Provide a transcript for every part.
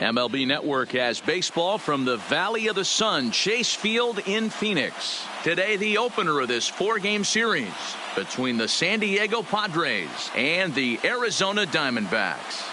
MLB Network has baseball from the Valley of the Sun, Chase Field in Phoenix. Today, the opener of this four-game series between the San Diego Padres and the Arizona Diamondbacks.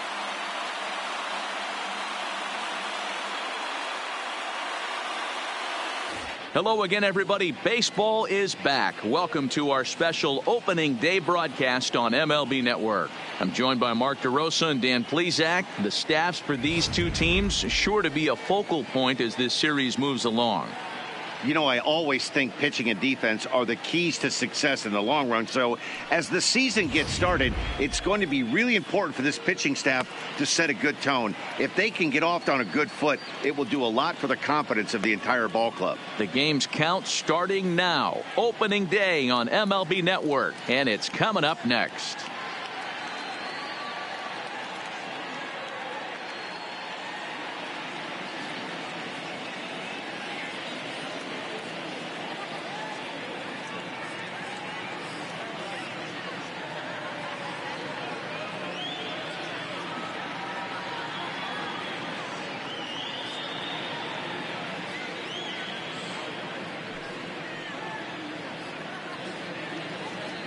Hello again, everybody. Baseball is back. Welcome to our special opening day broadcast on MLB Network. I'm joined by Mark DeRosa and Dan Plesac. The staffs for these two teams sure to be a focal point as this series moves along. You know, I always think pitching and defense are the keys to success in the long run. So as the season gets started, it's going to be really important for this pitching staff to set a good tone. If they can get off on a good foot, it will do a lot for the confidence of the entire ball club. The game's count starting now. Opening day on MLB Network, and it's coming up next.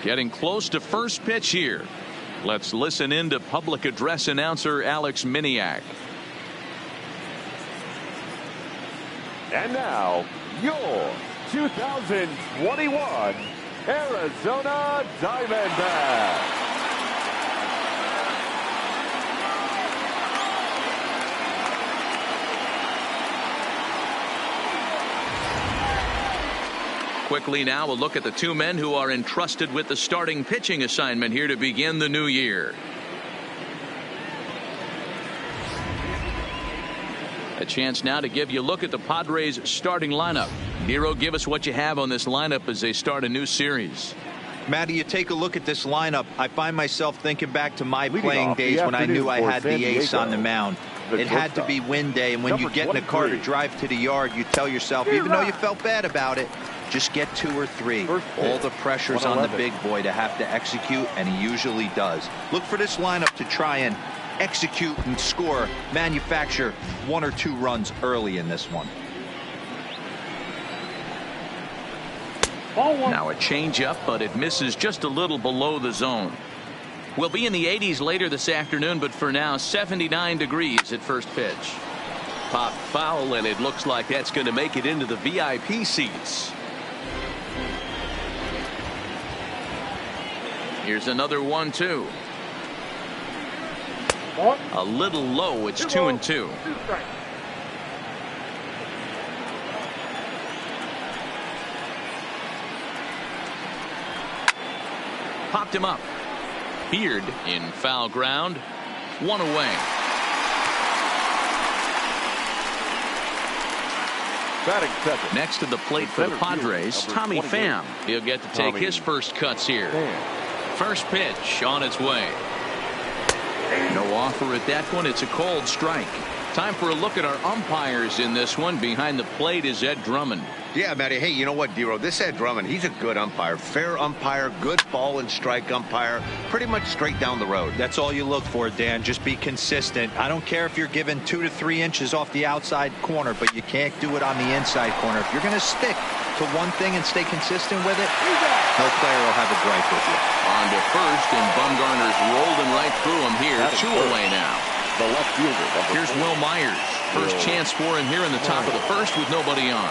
Getting close to first pitch here. Let's listen in to public address announcer Alex Miniak. And now, your 2021 Arizona Diamondbacks. Quickly now, a look at the two men who are entrusted with the starting pitching assignment here to begin the new year. A chance now to give you a look at the Padres starting lineup. Nero, give us what you have on this lineup as they start a new series. Matty, you take a look at this lineup. I find myself thinking back to my playing days when I knew I had the ace on the mound. It had to be win day, and when you get in a car to drive to the yard, you tell yourself, even though you felt bad about it, just get 2 or 3. All the pressure's on the big boy to have to execute, and he usually does. Look for this lineup to try and execute and score, manufacture 1 or 2 runs early in this one. Now a changeup, but it misses just a little below the zone. We'll be in the 80s later this afternoon, but for now, 79 degrees at first pitch. Pop foul, and it looks like that's going to make it into the VIP seats. Here's another 1-2. A little low. It's 2-2. Popped him up. Beard in foul ground. 1 away. Next to the plate for the Padres, Tommy Pham. He'll get to take his first cuts here. First pitch on its way. No offer at that one. It's a cold strike. Time for a look at our umpires in this one. Behind the plate is Ed Drummond. Yeah, Matty. Hey, you know what, Dero? This Ed Drummond, he's a good umpire. Fair umpire, good ball and strike umpire. Pretty much straight down the road. That's all you look for, Dan. Just be consistent. I don't care if you're given 2 to 3 inches off the outside corner, but you can't do it on the inside corner. If you're going to stick to one thing and stay consistent with it, no player will have a gripe with you. On to first, and Bumgarner's rolled him right through him here. 2 away now. The left fielder. Here's Will Myers. First chance for him here in the top of the first with nobody on.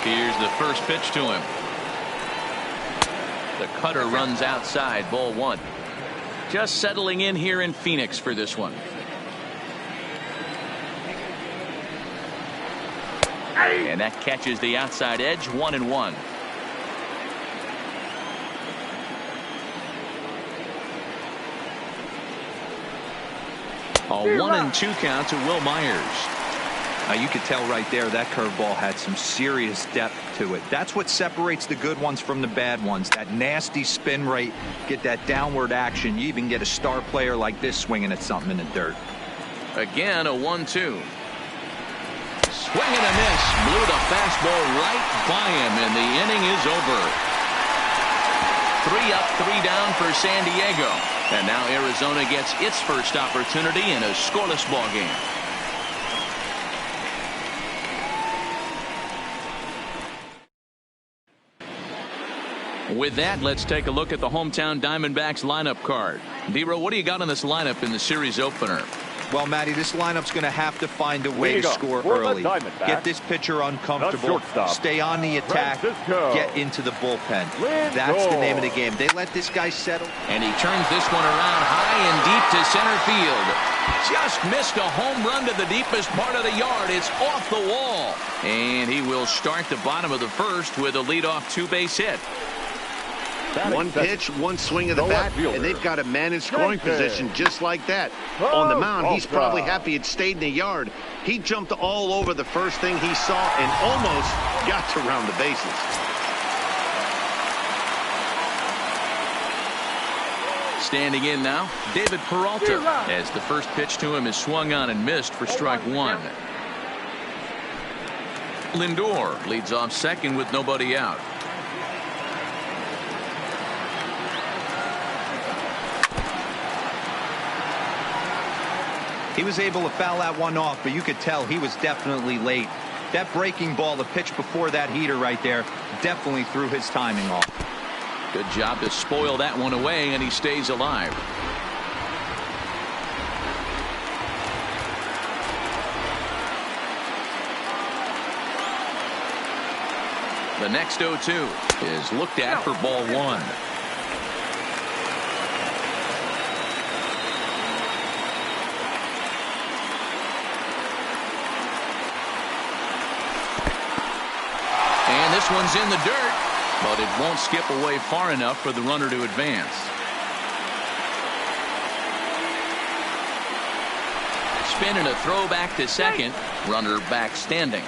Here's the first pitch to him. The cutter runs outside, ball 1. Just settling in here in Phoenix for this one. And that catches the outside edge. 1-1. A 1-2 count to Will Myers. Now you could tell right there that curveball had some serious depth to it. That's what separates the good ones from the bad ones. That nasty spin rate, get that downward action. You even get a star player like this swinging at something in the dirt. Again, a 1-2. Swing and a miss. Blew the fastball right by him, and the inning is over. 3 up, 3 down for San Diego. And now Arizona gets its first opportunity in a scoreless ball game. With that, let's take a look at the hometown Diamondbacks lineup card. Dero, what do you got on this lineup in the series opener? Well, Matty, this lineup's going to have to find a way to score early. Get this pitcher uncomfortable, stay on the attack, get into the bullpen. That's the name of the game. They let this guy settle. And he turns this one around high and deep to center field. Just missed a home run to the deepest part of the yard. It's off the wall. And he will start the bottom of the first with a leadoff two-base hit. One pitch, one swing of the bat, and they've got a man in scoring position just like that. On the mound, he's probably happy it stayed in the yard. He jumped all over the first thing he saw and almost got to round the bases. Standing in now, David Peralta, as the first pitch to him is swung on and missed for strike one. Lindor leads off second with nobody out. He was able to foul that one off, but you could tell he was definitely late. That breaking ball, the pitch before that heater right there, definitely threw his timing off. Good job to spoil that one away, and he stays alive. The next 0-2 is looked at for ball one. This one's in the dirt, but it won't skip away far enough for the runner to advance. Spin and a throw back to second. Runner back standing.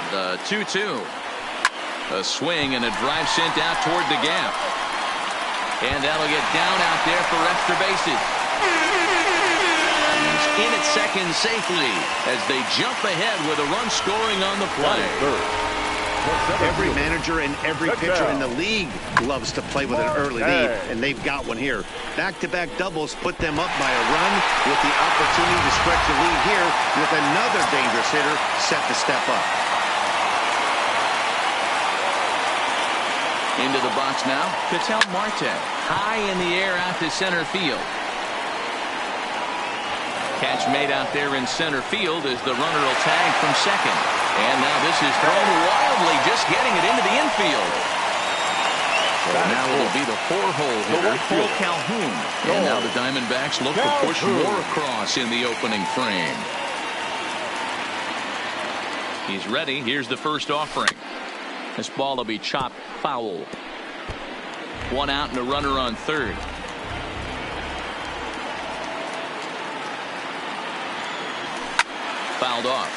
The 2-2. A swing and a drive sent out toward the gap. And that'll get down out there for extra bases. In at second safely as they jump ahead with a run scoring on the play. Every manager and every pitcher in the league loves to play with an early lead, and they've got one here. Back-to-back doubles put them up by a run with the opportunity to stretch the lead here with another dangerous hitter set to step up. Into the box now, Ketel Marte. High in the air out to center field. Catch made out there in center field as the runner will tag from second. And now this is thrown wildly, just getting it into the infield. So now it'll be the four-hole hitter, Cole Calhoun. And now the Diamondbacks look to push more across in the opening frame. He's ready. Here's the first offering. This ball will be chopped foul. One out and a runner on third. Fouled off.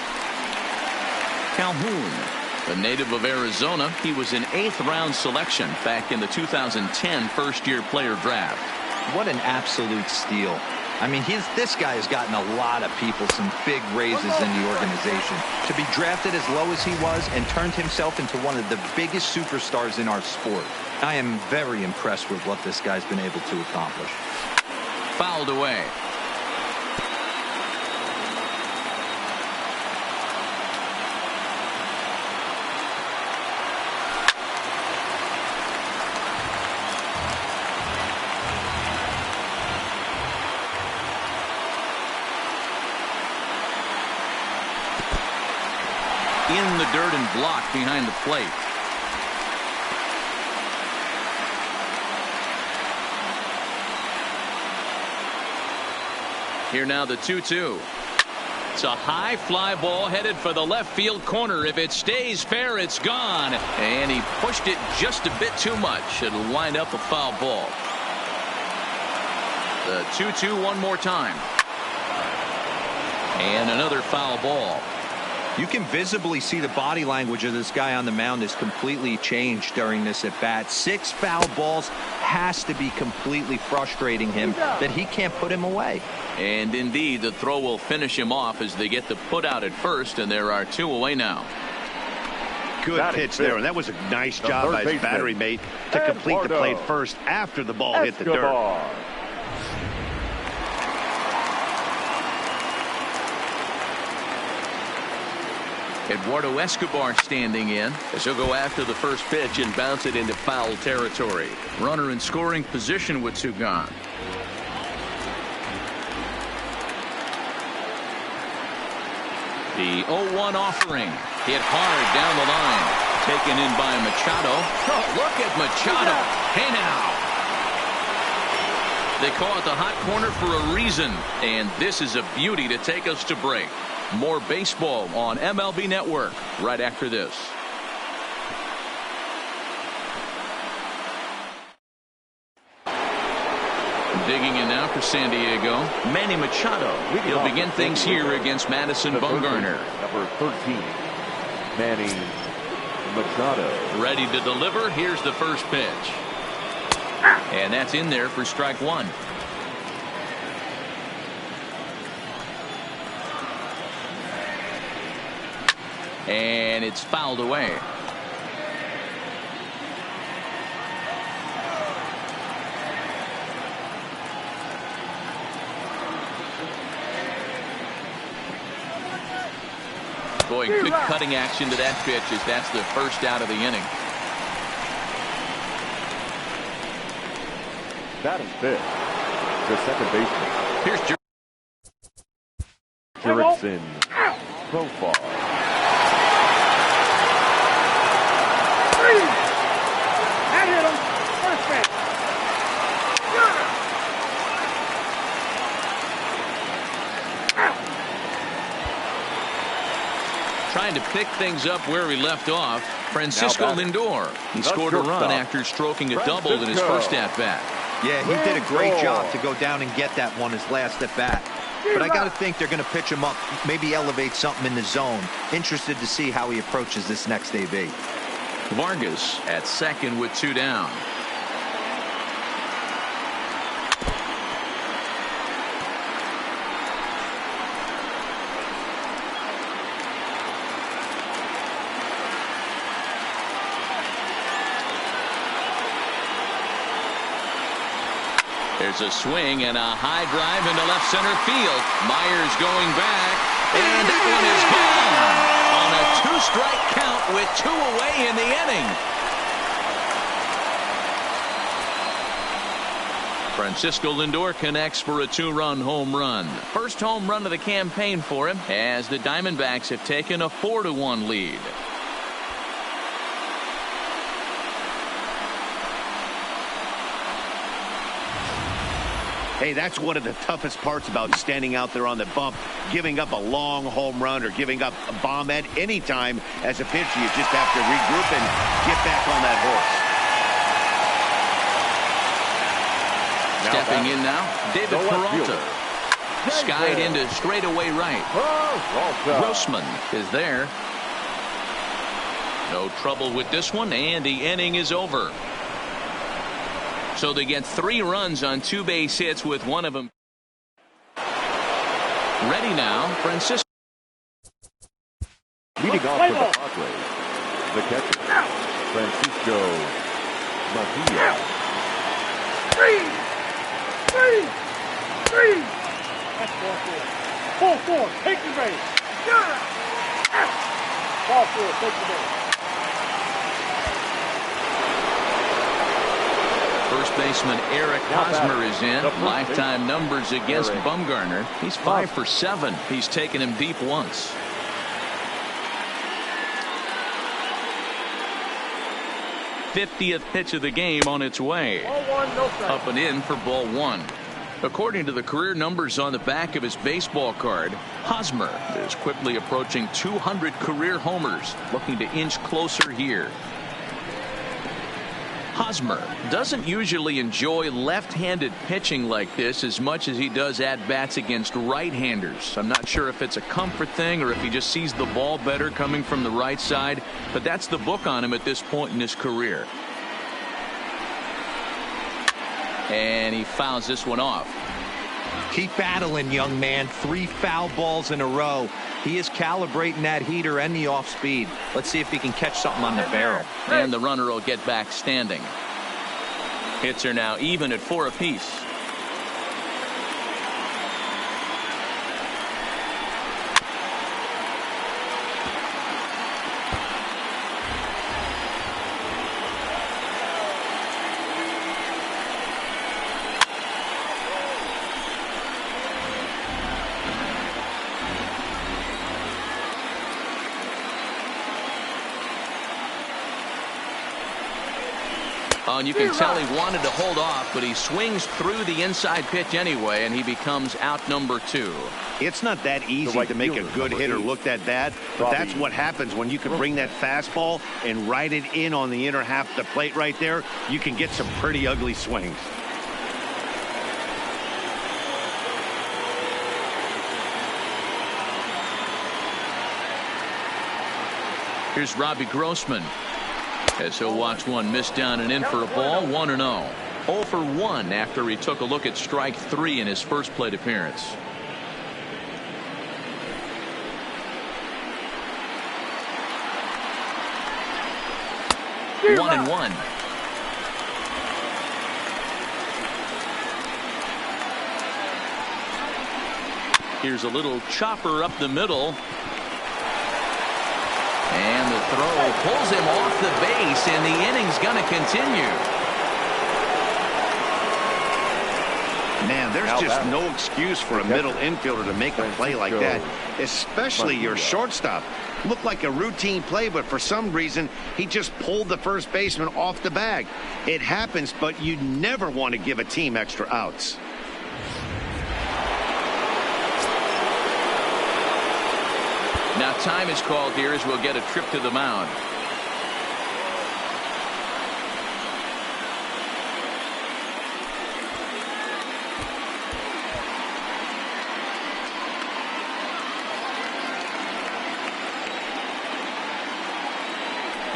Calhoun, a native of Arizona, he was an 8th-round selection back in the 2010 first-year player draft. What an absolute steal. I mean, this guy has gotten a lot of people some big raises in the organization. To be drafted as low as he was and turned himself into one of the biggest superstars in our sport. I am very impressed with what this guy's been able to accomplish. Fouled away. In the dirt and blocked behind the plate. Here now the 2-2. It's a high fly ball headed for the left field corner. If it stays fair, it's gone. And he pushed it just a bit too much. It'll wind up a foul ball. The 2-2 one more time. And another foul ball. You can visibly see the body language of this guy on the mound has completely changed during this at bat. 6 foul balls has to be completely frustrating him that he can't put him away. And indeed, the throw will finish him off as they get the put out at first, and there are 2 away now. Good pitch there, and that was a nice job by his battery mate to complete the play first after the ball hit the dirt. Eduardo Escobar standing in as he'll go after the first pitch and bounce it into foul territory. Runner in scoring position with two gone. The 0-1 offering hit hard down the line. Taken in by Machado. Oh, look at Machado. Hey now. They call it the hot corner for a reason. And this is a beauty to take us to break. More baseball on MLB Network right after this. Digging in now for San Diego, Manny Machado. He'll begin things here against Madison Bumgarner. Number 13, Manny Machado. Ready to deliver. Here's the first pitch. And that's in there for strike one. And it's fouled away. Boy, good cutting action to that pitch as that's the first out of the inning. Batting fifth, the second baseman. Here's Jurickson Profar. That hit him. First base. trying to pick things up where he left off. Francisco Lindor. He scored a run after stroking a double in his first at-bat. Yeah, he did a great job to go down and get that one his last at-bat. But I got to think they're going to pitch him up, maybe elevate something in the zone. Interested to see how he approaches this next AB. Vargas at second with two down. There's a swing and a high drive into left center field. Myers going back, and that one is gone on a two-strike count with two away in the inning. Francisco Lindor connects for a two-run home run. First home run of the campaign for him as the Diamondbacks have taken a 4-1 lead. Hey, that's one of the toughest parts about standing out there on the bump, giving up a long home run or giving up a bomb at any time as a pitcher. You just have to regroup and get back on that horse. Stepping in now, David Peralta. Skied into straightaway right. Grossman is there. No trouble with this one, and the inning is over. So they get 3 runs on 2 base hits with one of them. Ready now, Francisco. Leading off for the Padres, the catcher, Francisco Mejia. 3. That's ball 4. 4. Take the base. Ball 4. Take the base. First baseman Eric Hosmer is in. Lifetime numbers against Bumgarner. He's 5 for 7. He's taken him deep once. '50th pitch of the game on its way. Up and in for ball 1. According to the career numbers on the back of his baseball card, Hosmer is quickly approaching 200 career homers, looking to inch closer here. Hosmer doesn't usually enjoy left-handed pitching like this as much as he does at-bats against right-handers. I'm not sure if it's a comfort thing or if he just sees the ball better coming from the right side, but that's the book on him at this point in his career. And he fouls this one off. Keep battling, young man. 3 foul balls in a row. He is calibrating that heater and the off speed. Let's see if he can catch something on the barrel. And the runner will get back standing. Hits are now even at 4 apiece. Oh, and you can tell he wanted to hold off, but he swings through the inside pitch anyway, and he becomes out number 2. It's not that easy to make a good hitter look that bad, but that's what happens when you can bring that fastball and ride it in on the inner half of the plate right there. You can get some pretty ugly swings. Here's Robbie Grossman, as he'll watch one miss down and in for a ball. 1-0. 0 for 1 after he took a look at strike 3 in his first plate appearance. Here, 1-1. Here's a little chopper up the middle. And the throw pulls him off the base, and the inning's going to continue. Man, there's just no excuse for a middle infielder to make a play like that, especially your shortstop. Looked like a routine play, but for some reason, he just pulled the first baseman off the bag. It happens, but you never want to give a team extra outs. Now time is called here as we'll get a trip to the mound.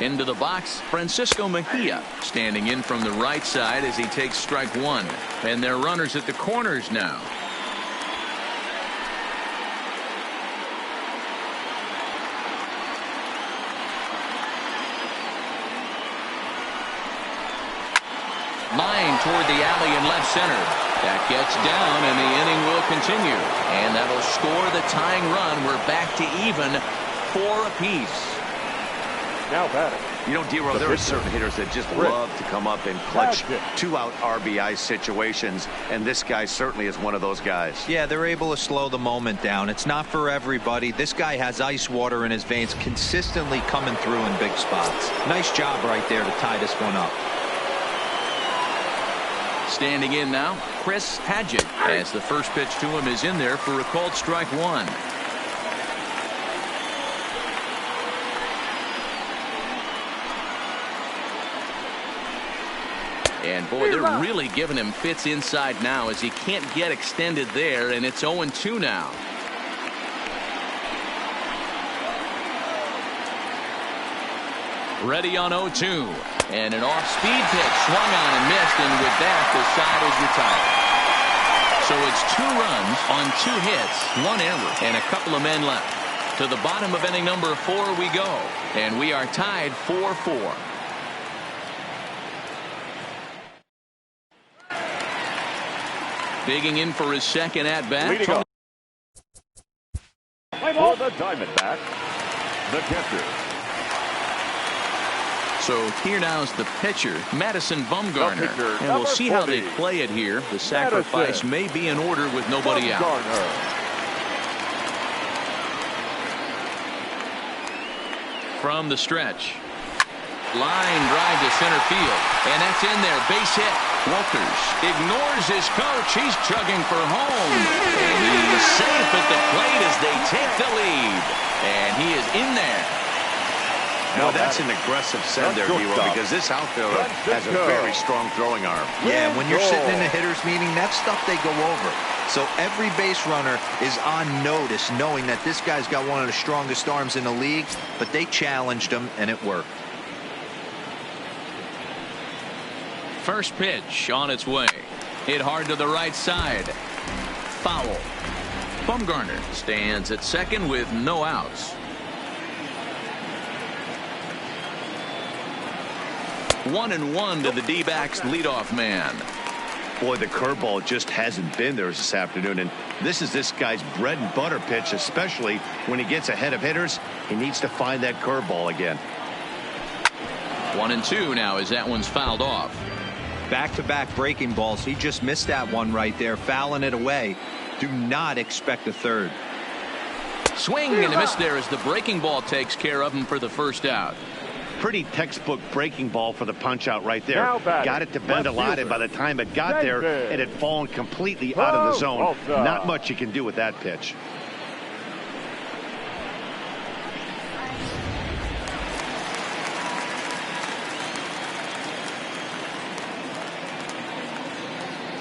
Into the box, Francisco Mejia, standing in from the right side as he takes strike 1. And they're runners at the corners now. Line toward the alley in left center. That gets down, and the inning will continue. And that'll score the tying run. We're back to even 4 apiece. Now batting. You know, D-Row, there are certain hitters that just love to come up in clutch 2-out RBI situations, and this guy certainly is one of those guys. Yeah, they're able to slow the moment down. It's not for everybody. This guy has ice water in his veins, consistently coming through in big spots. Nice job right there to tie this one up. Standing in now, Chris Padgett, as the first pitch to him is in there for a called strike 1. And boy, they're really giving him fits inside now as he can't get extended there, and it's 0-2 now. Ready on 0-2. And an off-speed pitch swung on and missed, and with that, the side is retired. So it's 2 runs on 2 hits, 1 error, and a couple of men left. To the bottom of inning number 4 we go, and we are tied 4-4. Digging in for his second at-bat. For the Diamondbacks, the catcher. So here now is the pitcher, Madison Bumgarner. And we'll see how they play it here. The sacrifice may be in order with nobody out. From the stretch. Line drive to center field. And that's in there. Base hit. Walters ignores his coach. He's chugging for home. And he's safe at the plate as they take the lead. And he is in there. No, that's an aggressive send there, D-Row, because this outfielder has a very strong throwing arm. Yeah, when you're sitting in a hitter's meeting, that's stuff they go over. So every base runner is on notice, knowing that this guy's got one of the strongest arms in the league, but they challenged him, and it worked. First pitch on its way. Hit hard to the right side. Foul. Bumgarner stands at second with no outs. 1-1 to the D-backs leadoff man. Boy, the curveball just hasn't been there this afternoon, and this is this guy's bread and butter pitch, especially when he gets ahead of hitters. He needs to find that curveball again. 1-2 now as that one's fouled off. Back-to-back breaking balls. He just missed that one right there, fouling it away. Do not expect a third. Swing and a miss there as the breaking ball takes care of him for the first out. Pretty textbook breaking ball for the punch out right there. Got it to bend a lot, and by the time it got there, it had fallen completely out of the zone. Not much you can do with that pitch.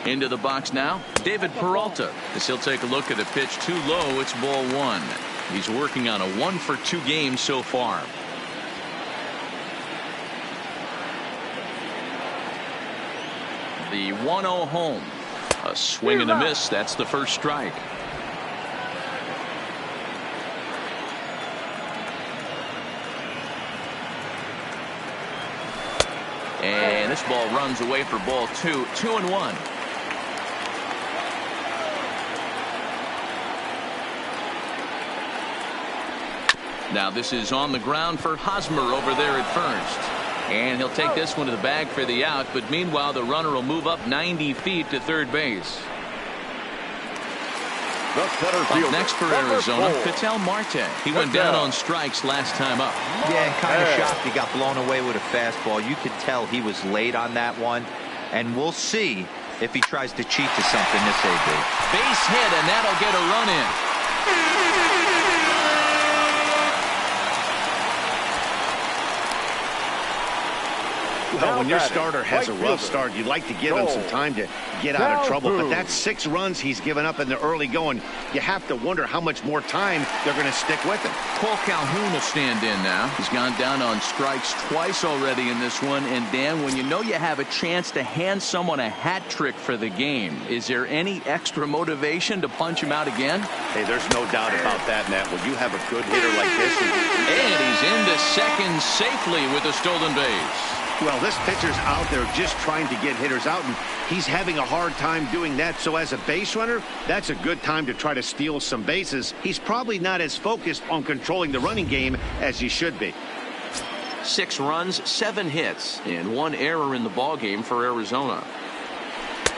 Into the box now, David Peralta, as he'll take a look at a pitch too low. It's ball one. He's working on a 1-for-2 game so far. The 1-0 home. A swing and a miss. That's the first strike. And this ball runs away for ball two. 2-1. Now this is on the ground for Hosmer over there at first. And he'll take this one to the bag for the out. But meanwhile, the runner will move up 90 feet to third base. Up next for Arizona, Ketel Marte. He went down on strikes last time up. Yeah, and kind of shocked he got blown away with a fastball. You could tell he was late on that one. And we'll see if he tries to cheat to something this AB. Base hit, and that'll get a run in. Well, when your starter has a rough start, you'd like to give him some time to get out of trouble. But that's 6 runs he's given up in the early going. You have to wonder how much more time they're going to stick with him. Cole Calhoun will stand in now. He's gone down on strikes twice already in this one. And Dan, when you know you have a chance to hand someone a hat trick for the game, is there any extra motivation to punch him out again? Hey, there's no doubt about that, Matt. When you have a good hitter like this. And he's into second safely with a stolen base. Well, this pitcher's out there just trying to get hitters out, and he's having a hard time doing that. So as a base runner, that's a good time to try to steal some bases. He's probably not as focused on controlling the running game as he should be. 6 runs, 7 hits, and 1 error in the ball game for Arizona.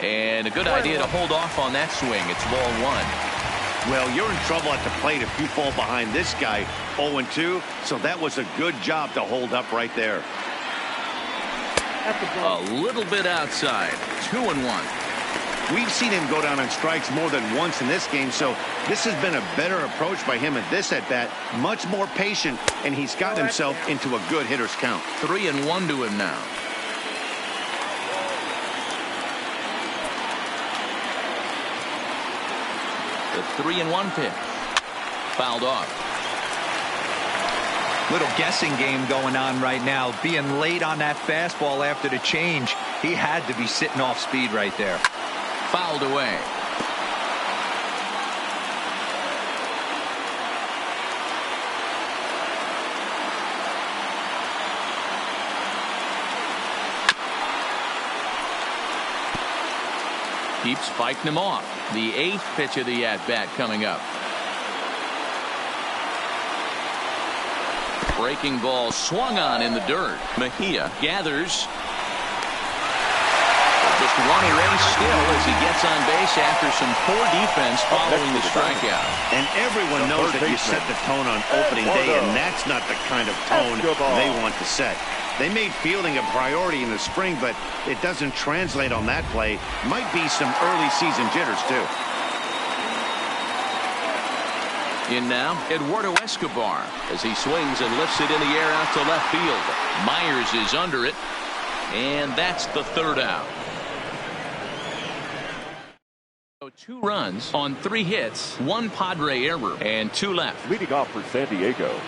And a good idea to hold off on that swing. It's ball 1. Well, you're in trouble at the plate if you fall behind this guy 0-2. So that was a good job to hold up right there. A little bit outside. 2-1. We've seen him go down on strikes more than once in this game, so this has been a better approach by him at this at-bat. Much more patient, and he's got himself into a good hitter's count. 3-1 to him now. The 3-1 pitch. Fouled off. Little guessing game going on right now. Being late on that fastball after the change, he had to be sitting off speed right there. Fouled away. Keeps fighting him off. The 8th pitch of the at-bat coming up. Breaking ball swung on in the dirt. Mejia gathers. Just 1 away still as he gets on base after some poor defense following the strikeout. And everyone knows that you set the tone on opening day, and that's not the kind of tone they want to set. They made fielding a priority in the spring, but it doesn't translate on that play. Might be some early season jitters, too. In now, Eduardo Escobar as he swings and lifts it in the air out to left field. Myers is under it, and that's the 3rd out. So 2 runs on 3 hits, 1 Padre error, and 2 left. Leading off for San Diego,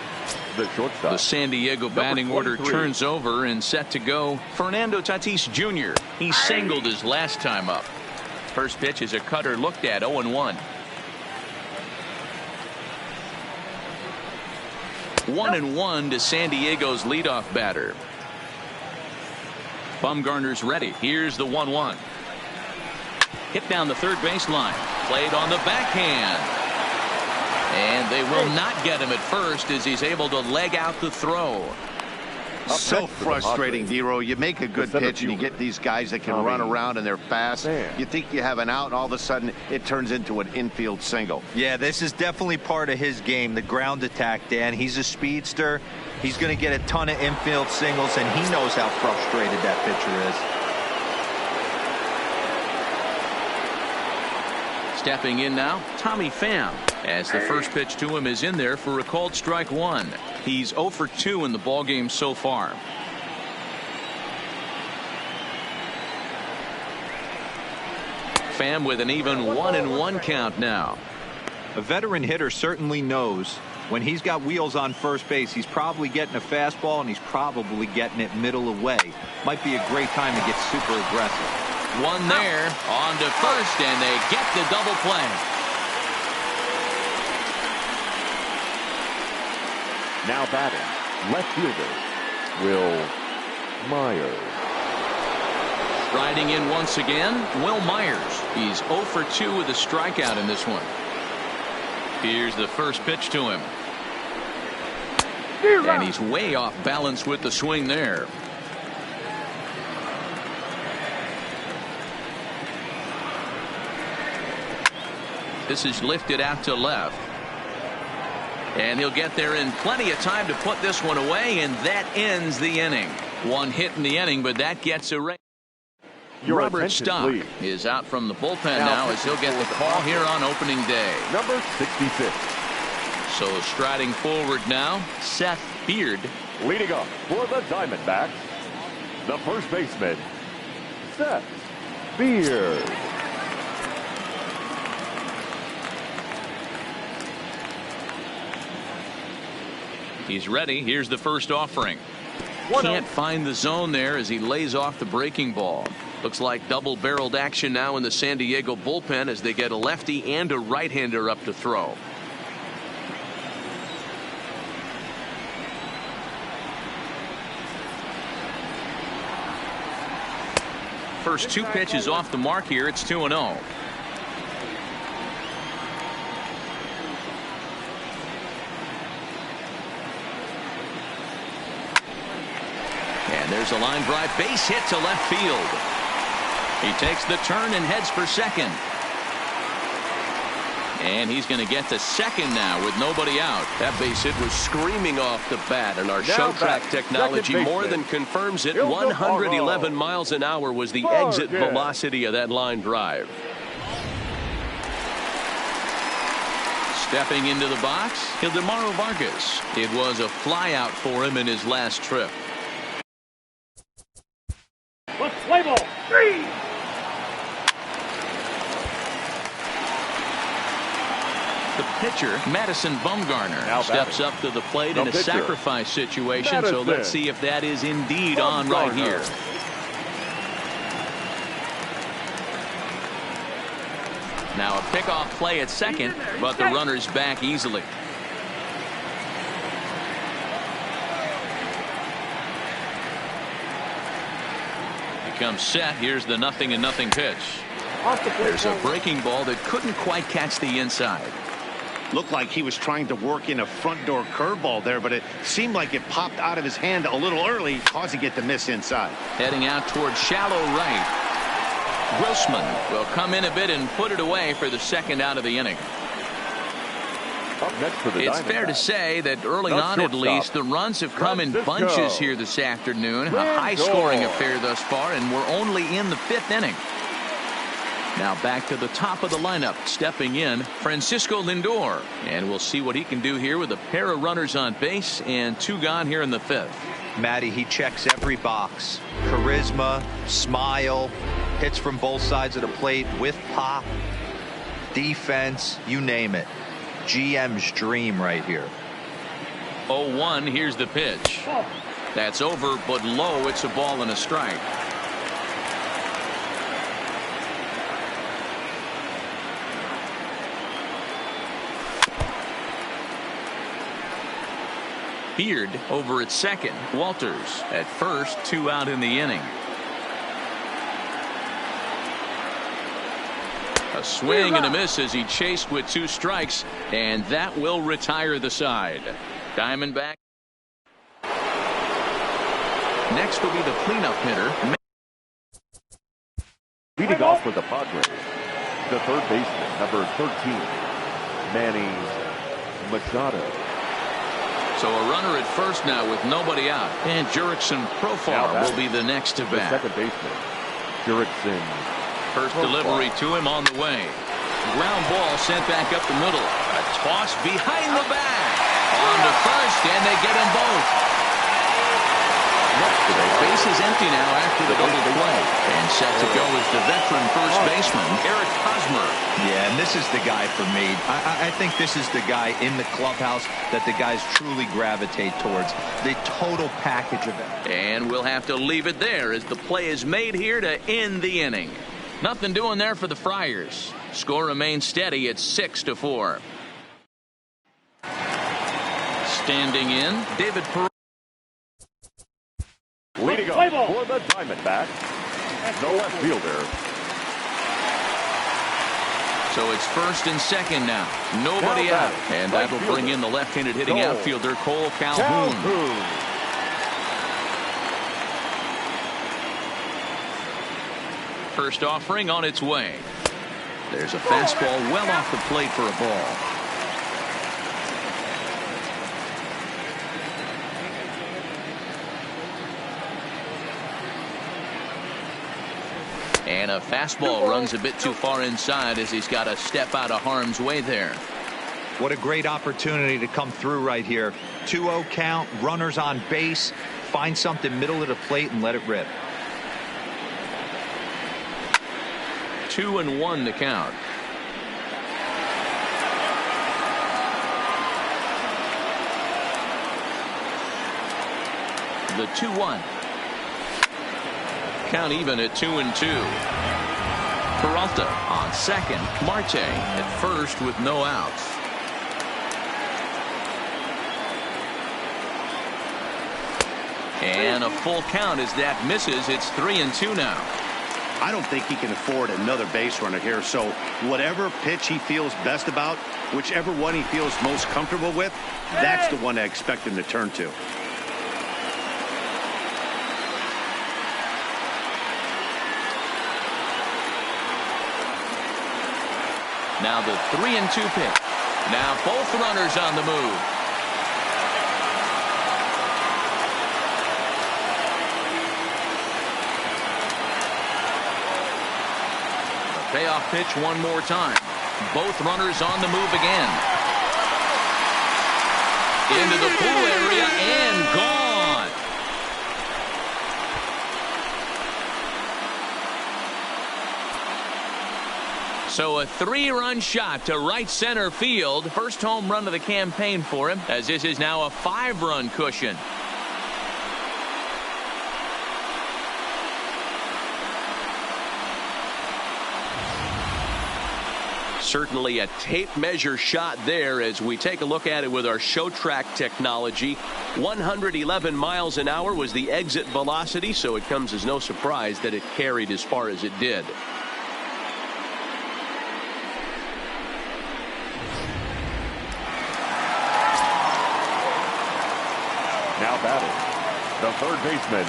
the shortstop. The San Diego batting order turns over and set to go. Fernando Tatis Jr. He singled his last time up. First pitch is a cutter looked at 0-1. 1-1 to San Diego's leadoff batter. Bumgarner's ready. Here's the 1-1. Hit down the third baseline. Played on the backhand. And they will not get him at first as he's able to leg out the throw. So frustrating, Dero. You make a good pitch and you get these guys that can run around and they're fast. You think you have an out and all of a sudden it turns into an infield single. Yeah, this is definitely part of his game, the ground attack, Dan. He's a speedster. He's going to get a ton of infield singles, and he knows how frustrated that pitcher is. Stepping in now, Tommy Pham, as the first pitch to him is in there for a called strike one. He's 0 for 2 in the ballgame so far. Pham with an even 1-1 count now. A veteran hitter certainly knows when he's got wheels on first base, he's probably getting a fastball and he's probably getting it middle away. Might be a great time to get super aggressive. One there on to first, and they get the double play. Now batting, left fielder Wil Myers. Riding in once again, Wil Myers. He's 0 for 2 with a strikeout in this one. Here's the first pitch to him. And he's way off balance with the swing there. This is lifted out to left. And he'll get there in plenty of time to put this one away, and that ends the inning. One hit in the inning, but that gets a raise. Robert Stock is out from the bullpen now as he'll get the call here on opening day. Number 66. So striding forward now, Seth Beard. Leading up for the Diamondbacks, the first baseman, Seth Beard. He's ready. Here's the first offering. Can't find the zone there as he lays off the breaking ball. Looks like double-barreled action now in the San Diego bullpen as they get a lefty and a right-hander up to throw. First two pitches off the mark here. It's 2-0. And there's a line drive base hit to left field. He takes the turn and heads for second. And he's going to get to second now with nobody out. That base hit was screaming off the bat, and our show track technology more than confirms it. 111 miles an hour was the exit velocity of that line drive. Stepping into the box, Ildemaro Vargas. It was a flyout for him in his last trip. Let's play ball. 3. The pitcher, Madison Bumgarner, steps up to the plate in a sacrifice situation. So let's see if that is indeed on right here. Now a pickoff play at second, but the runner's back easily. He comes set. Here's the 0-0 pitch. There's a breaking ball that couldn't quite catch the inside. Looked like he was trying to work in a front door curveball there, but it seemed like it popped out of his hand a little early, causing it to miss inside. Heading out towards shallow right. Grossman will come in a bit and put it away for the second out of the inning. Up next for the It's fair to say that early on, at least, the runs have come in bunches here this afternoon. A high-scoring affair thus far, and we're only in the 5th inning. Now back to the top of the lineup, stepping in, Francisco Lindor. And we'll see what he can do here with a pair of runners on base and 2 gone here in the 5th. Matty, he checks every box. Charisma, smile, hits from both sides of the plate with pop, defense, you name it. GM's dream right here. 0-1, here's the pitch. That's over, but low. It's a ball and a strike. Beard over at second. Walters at first. 2 out in the inning. A swing and a miss as he chased with 2 strikes, and that will retire the side. Diamondback. Next will be the cleanup hitter. Leading off for the Padres, the third baseman, number 13, Manny Machado. So a runner at first now with nobody out. And Jurickson Profar will be the next to bat. The second baseman, Jurickson. First delivery to him on the way. Ground ball sent back up the middle. A toss behind the back. On to first, and they get them both. The base is empty now after the double play. And set to go is the veteran first baseman, Eric Hosmer. Yeah, and this is the guy for me. I think this is the guy in the clubhouse that the guys truly gravitate towards. The total package of it. And we'll have to leave it there as the play is made here to end the inning. Nothing doing there for the Friars. Score remains steady at 6-4. Standing in, David Peralta. Leading up for the Diamondbacks, no left fielder. So it's first and second now. Nobody out. And that'll bring in the left-handed hitting outfielder, Cole Calhoun. First offering on its way. There's a fastball well off the plate for a ball. And a fastball runs a bit too far inside as he's got to step out of harm's way there. What a great opportunity to come through right here. 2-0 count, runners on base. Find something middle of the plate and let it rip. 2-1 to count. The 2-1. Count even at 2-2. Peralta on second. Marte at first with no outs. And a full count as that misses. It's 3-2 now. I don't think he can afford another base runner here. So whatever pitch he feels best about, whichever one he feels most comfortable with, that's the one I expect him to turn to. Now the 3-2 pitch. Now both runners on the move. The payoff pitch one more time. Both runners on the move again. Into the pool area and gone. So a 3-run shot to right center field. First home run of the campaign for him, as this is now a 5-run cushion. Certainly a tape measure shot there as we take a look at it with our show track technology. 111 miles an hour was the exit velocity, so it comes as no surprise that it carried as far as it did. Now batting, the third baseman,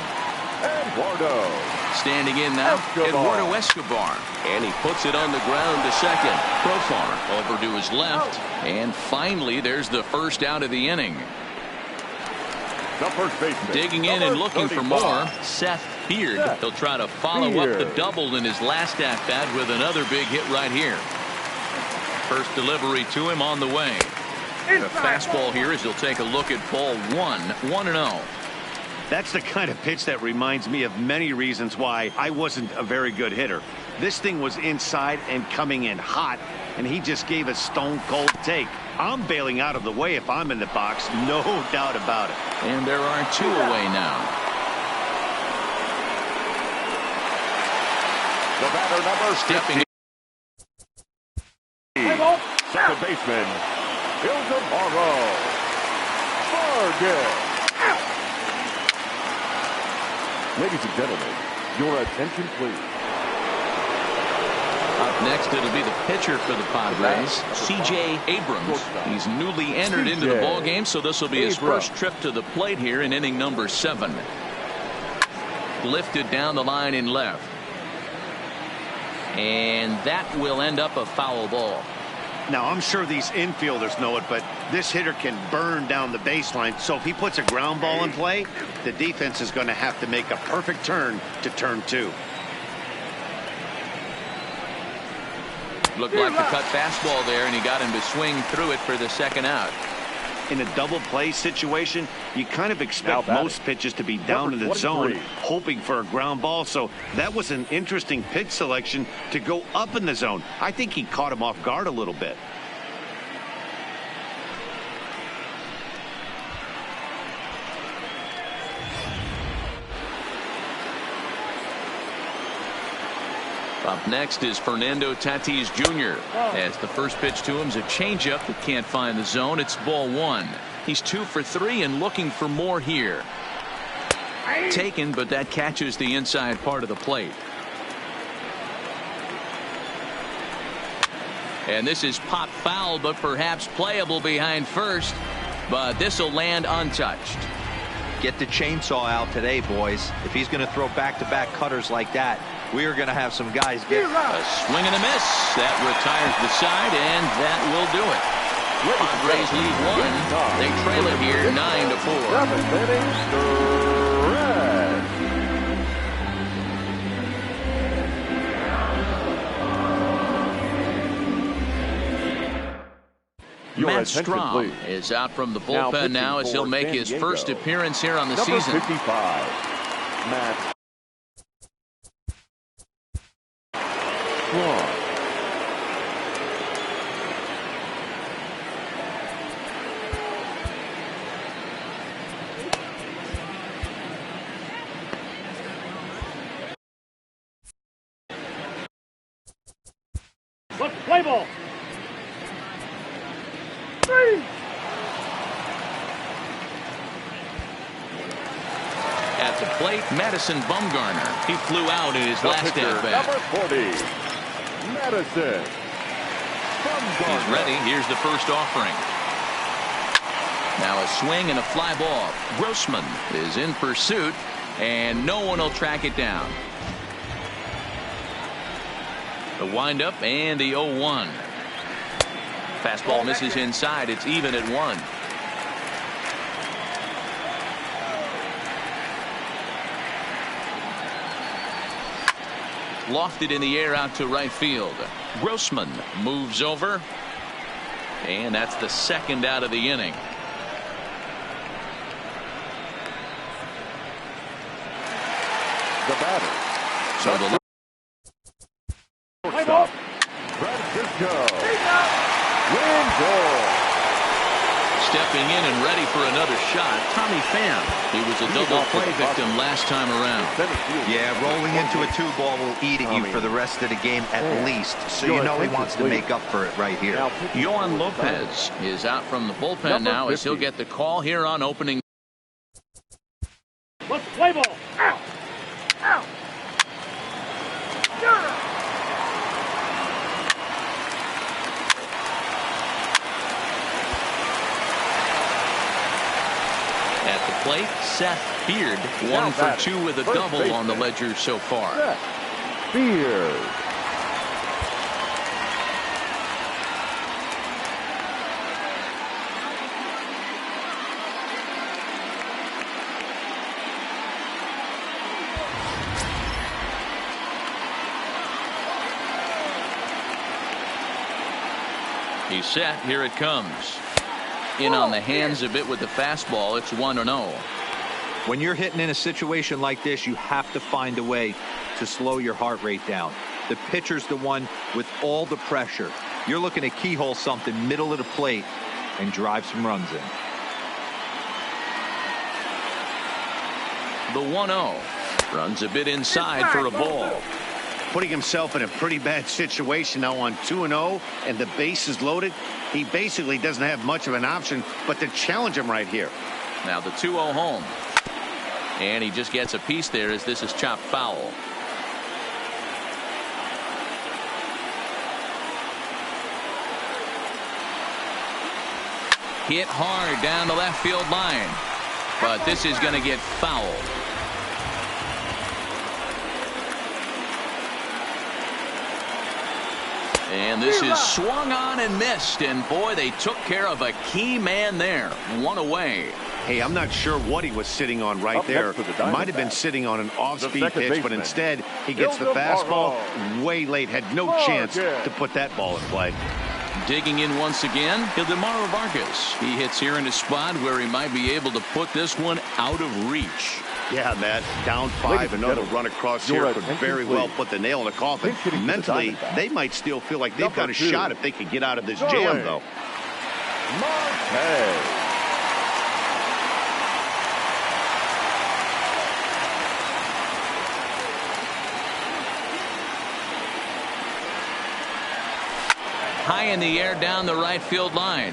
Eduardo. Standing in now, Eduardo Escobar. And he puts it on the ground to second. Profar over to his left. And finally, there's the first out of the inning. The first baseman, digging in and looking 35. For more, Seth Beard. He'll try to follow up the double in his last at-bat with another big hit right here. First delivery to him on the way. The fastball here as he'll take a look at ball 1-0. That's the kind of pitch that reminds me of many reasons why I wasn't a very good hitter. This thing was inside and coming in hot, and he just gave a stone-cold take. I'm bailing out of the way if I'm in the box, no doubt about it. And there are 2 away now. The batter number stepping. Second baseman, Ildemaro Vargas. Ladies and gentlemen, your attention please. Up next, it'll be the pitcher for the Padres, C.J. Abrams. He's newly entered into the ballgame, so this will be his first trip to the plate here in inning number 7. lifted down the line in left. And that will end up a foul ball. Now, I'm sure these infielders know it, but this hitter can burn down the baseline. So if he puts a ground ball in play, the defense is going to have to make a perfect turn to turn 2. Looked like the cut fastball there, and he got him to swing through it for the second out. In a double play situation, you kind of expect most pitches to be down in the zone, hoping for a ground ball. So that was an interesting pitch selection to go up in the zone. I think he caught him off guard a little bit. Up next is Fernando Tatis Jr. As the first pitch to him is a changeup that can't find the zone. It's ball 1. He's 2 for 3 and looking for more here. Taken, but that catches the inside part of the plate. And this is pop foul, but perhaps playable behind first. But this will land untouched. Get the chainsaw out today, boys. If he's going to throw back-to-back cutters like that, we are going to have some guys get a swing and a miss. That retires the side, and that will do it. Padres lead 1. They trail it here 9-4. Matt Strahm is out from the bullpen now as he'll make his first appearance here on the season. 55, Matt Strahm. Let's play ball. 3. At the plate, Madison Bumgarner. He flew out in his last at-bat. Number 40, Madison Bumgarner. He's ready. Here's the first offering. Now a swing and a fly ball. Grossman is in pursuit, and no one will track it down. The windup and the 0-1. Fastball misses inside. It's even at 1. Lofted in the air out to right field. Grossman moves over, and that's the second out of the inning. The batter. So the shortstop, Francisco Lindor. Stepping in and ready for another shot, Tommy Pham. He was a double play victim last time around. Yeah, rolling into a 2-ball will eat at you for the rest of the game at least. So you know he wants to make up for it right here. Yohan Lopez is out from the bullpen now as he'll get the call here on opening. Let's play ball. Ow. Ow. At the plate, Seth Beard, 1 for 2 with a double on the ledger so far. Seth Beard. He's set. Here it comes. In on the hands a bit with the fastball. It's 1-0. When you're hitting in a situation like this, you have to find a way to slow your heart rate down. The pitcher's the one with all the pressure. You're looking to keyhole something middle of the plate and drive some runs in. The 1-0 runs a bit inside for a ball. Putting himself in a pretty bad situation now on 2-0 and the base is loaded. He basically doesn't have much of an option but to challenge him right here. Now the 2-0 home, and he just gets a piece there as this is chopped foul. Hit hard down the left field line, but this is going to get fouled. And this is swung on and missed. And boy, they took care of a key man there. One away. Hey, I'm not sure what he was sitting on right there. Might have been sitting on an off-speed pitch, but instead he gets the fastball way late. Had no chance to put that ball in play. Digging in once again, Ildemaro Vargas. He hits here in a spot where he might be able to put this one out of reach. Yeah, Matt, down 5, another run across here could very well put the nail in the coffin. Mentally, they might still feel like they've got a shot if they could get out of this jam, though. High in the air down the right field line.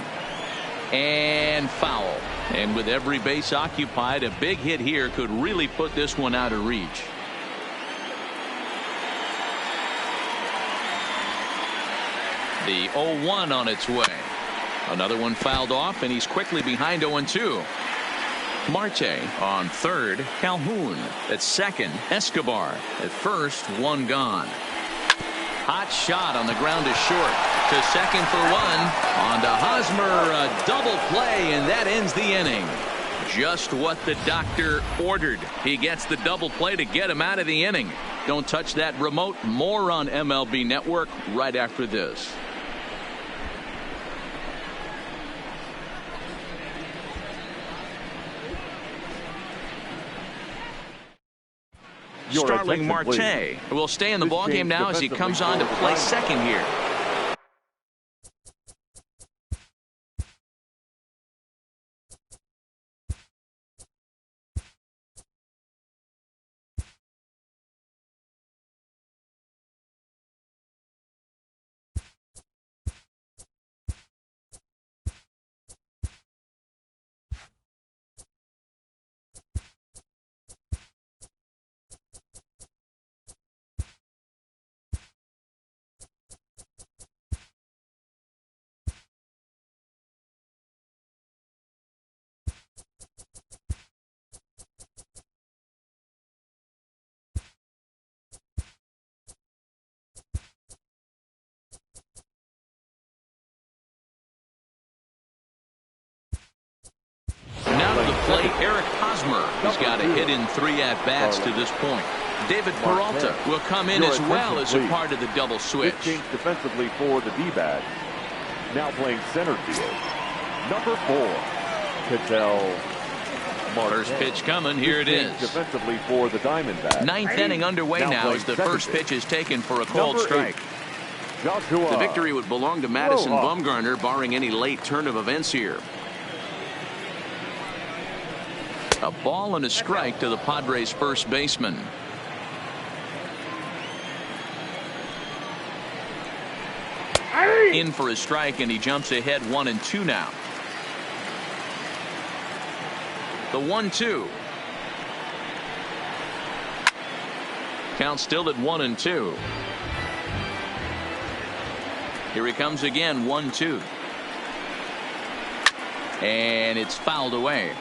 And foul. And with every base occupied, a big hit here could really put this one out of reach. The 0-1 on its way. Another one fouled off, and he's quickly behind 0-2. Marte on third. Calhoun at second. Escobar at first. One gone. Hot shot on the ground is short. To second for one. On to Hosmer, a double play, and that ends the inning. Just what the doctor ordered. He gets the double play to get him out of the inning. Don't touch that remote. More on MLB Network right after this. Starling Marte will stay in the ballgame now as he comes on to play second here. Play Eric Hosmer. He's got a hit in 3 at-bats to this point. David Peralta will come in as well as a part of the double switch. Defensively for the D-backs. Now playing center field. Number 4, Ketel Marte. First pitch coming. Here it is. Defensively for the Diamondbacks. Ninth inning underway now as the first pitch is taken for a called strike. The victory would belong to Madison Bumgarner, barring any late turn of events here. A ball and a strike to the Padres' first baseman. In for a strike, and he jumps ahead 1-2 now. The 1-2. Count still at 1-2. Here he comes again, 1-2. And it's fouled away.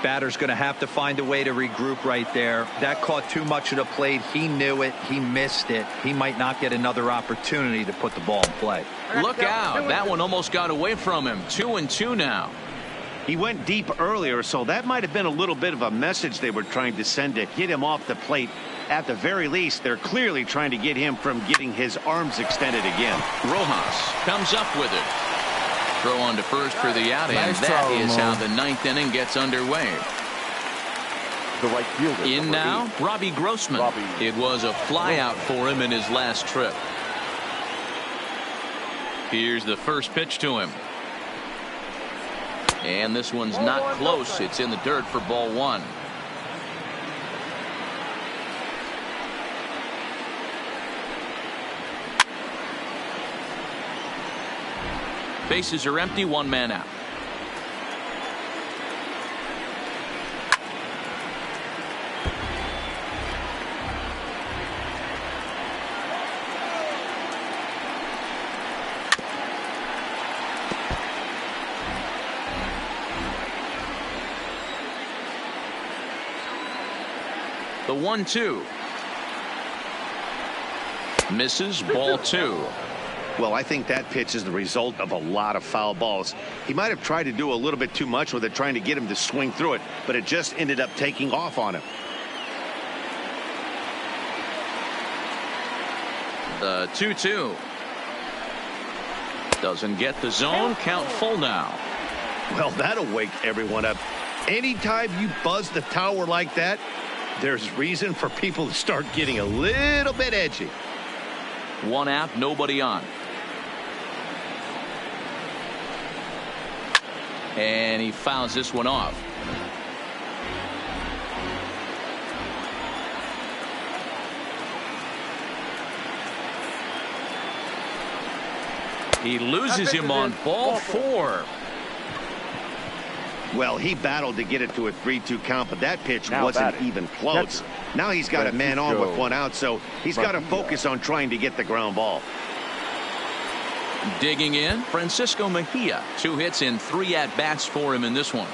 Batter's going to have to find a way to regroup right there. That caught too much of the plate. He knew it. He missed it. He might not get another opportunity to put the ball in play. Look out. That one almost got away from him. 2-2 now. He went deep earlier, so that might have been a little bit of a message they were trying to send to get him off the plate. At the very least, they're clearly trying to get him from getting his arms extended again. Rojas comes up with it. Throw on to first for the out, and that is how the ninth inning gets underway. The right fielder. In now, Robbie Grossman. It was a flyout for him in his last trip. Here's the first pitch to him. And this one's not close. It's in the dirt for ball 1. Bases are empty, 1 man out. The 1-2. Misses, ball 2. Well, I think that pitch is the result of a lot of foul balls. He might have tried to do a little bit too much with it, trying to get him to swing through it, but it just ended up taking off on him. The 2-2. Doesn't get the zone. Count full now. Well, that'll wake everyone up. Anytime you buzz the tower like that, there's reason for people to start getting a little bit edgy. One out, nobody on. And he fouls this one off. He loses him on ball 4. Well, he battled to get it to a 3-2 count, but that pitch wasn't even close. Now he's got a man on with one out, so he's got to focus on trying to get the ground ball. Digging in, Francisco Mejia. 2 hits and 3 at-bats for him in this one.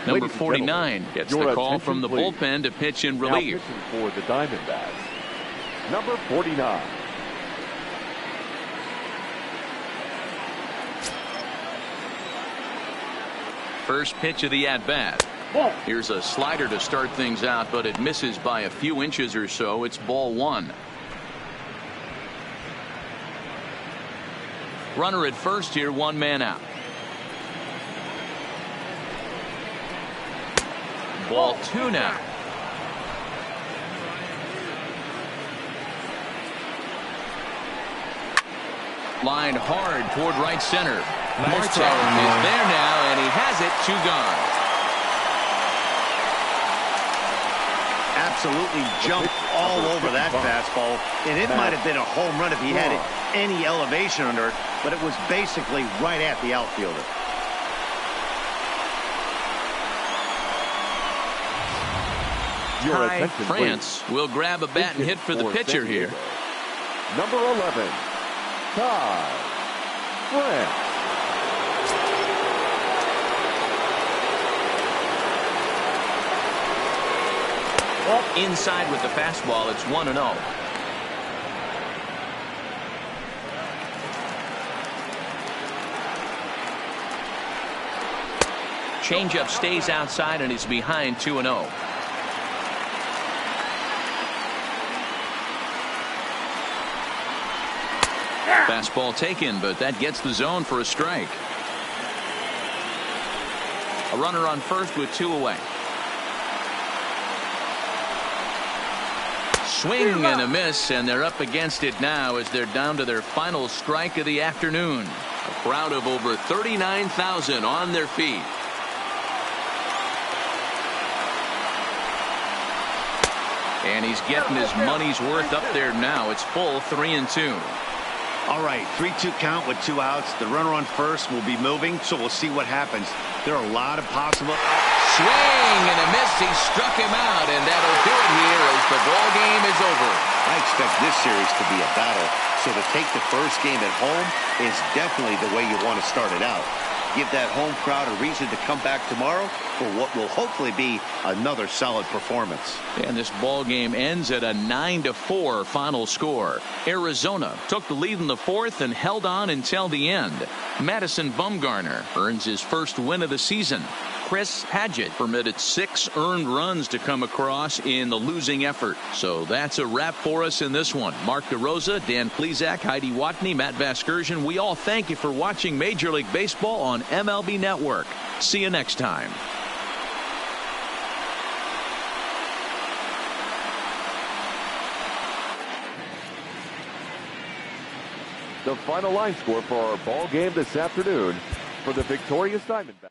Number 49 gets the call from the bullpen to pitch in relief. For the Diamondbacks, number 49. First pitch of the at-bat. Here's a slider to start things out, but it misses by a few inches or so. It's ball 1. Runner at first here, 1 man out. Ball 2 now. Line hard toward right center. Marte is there now, and he has it. 2 gone. Absolutely jumped all over that fastball, and it might have been a home run if he had any elevation under it, but it was basically right at the outfielder. Ty France will grab a bat and hit for the pitcher here. Number 11, Ty France. Inside with the fastball, it's 1-0. Changeup stays outside and is behind 2-0. Fastball taken, but that gets the zone for a strike. A runner on first with 2 away. Swing and a miss, and they're up against it now as they're down to their final strike of the afternoon. A crowd of over 39,000 on their feet. And he's getting his money's worth up there now. It's full 3-2. All right, 3-2 count with 2 outs. The runner on first will be moving, so we'll see what happens. There are a lot of possible. Swing and a miss. He struck him out, and that'll do it here as the ball game is over. I expect this series to be a battle, so to take the first game at home is definitely the way you want to start it out. Give that home crowd a reason to come back tomorrow for what will hopefully be another solid performance. And this ball game ends at a 9-4 final score. Arizona took the lead in the 4th and held on until the end. Madison Bumgarner earns his first win of the season. Chris Padgett permitted 6 earned runs to come across in the losing effort. So that's a wrap for us in this one. Mark DeRosa, Dan Plesac, Heidi Watney, Matt Vasgersian. We all thank you for watching Major League Baseball on MLB Network. See you next time. The final line score for our ball game this afternoon for the victorious Diamondbacks.